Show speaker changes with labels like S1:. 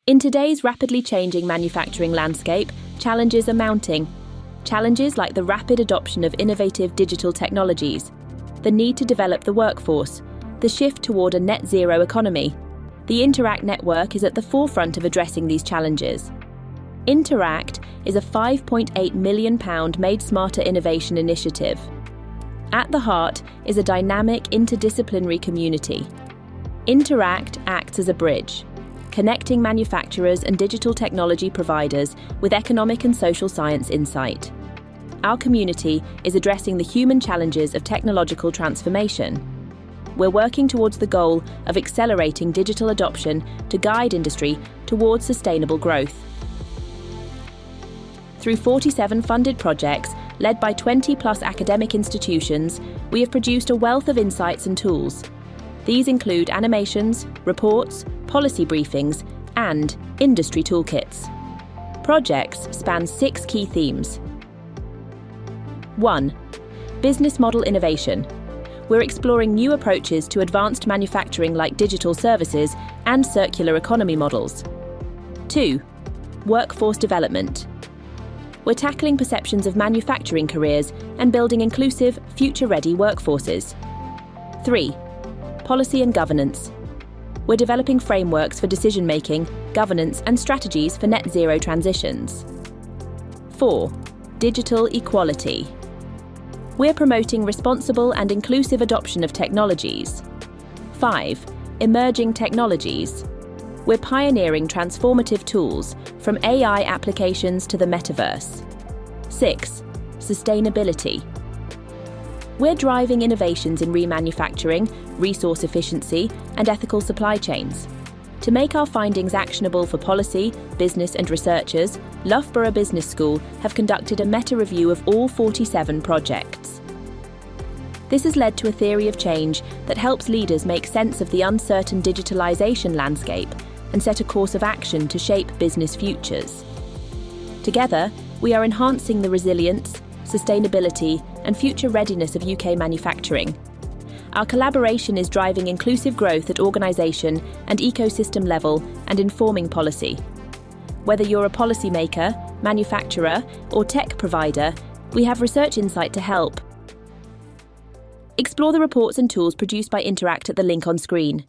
S1: In today's rapidly changing manufacturing landscape, challenges are mounting. Challenges like the rapid adoption of innovative digital technologies, the need to develop the workforce, the shift toward a net zero economy. The InterAct network is at the forefront of addressing these challenges. InterAct is a £5.8 million Made Smarter innovation initiative. At the heart is a dynamic interdisciplinary community. InterAct acts as a bridge, connecting manufacturers and digital technology providers with economic and social science insight. Our community is addressing the human challenges of technological transformation. We're working towards the goal of accelerating digital adoption to guide industry towards sustainable growth. Through 47 funded projects, led by 20+ academic institutions, we have produced a wealth of insights and tools. These include animations, reports, policy briefings, and industry toolkits. Projects span 6 key themes. 1. Business model innovation. We're exploring new approaches to advanced manufacturing like digital services and circular economy models. 2. Workforce development. We're tackling perceptions of manufacturing careers and building inclusive, future-ready workforces. 3. Policy and governance. We're developing frameworks for decision-making, governance, and strategies for net zero transitions. 4. Digital equality. We're promoting responsible and inclusive adoption of technologies. 5. Emerging technologies. We're pioneering transformative tools, from AI applications to the metaverse. 6. Sustainability. We're driving innovations in remanufacturing, resource efficiency, and ethical supply chains. To make our findings actionable for policy, business, and researchers, Loughborough Business School have conducted a meta-review of all 47 projects. This has led to a theory of change that helps leaders make sense of the uncertain digitalization landscape and set a course of action to shape business futures. Together, we are enhancing the resilience, sustainability, and future readiness of UK manufacturing. Our collaboration is driving inclusive growth at organisation and ecosystem level and informing policy. Whether you're a policymaker, manufacturer, or tech provider, we have research insight to help. Explore the reports and tools produced by InterAct at the link on screen.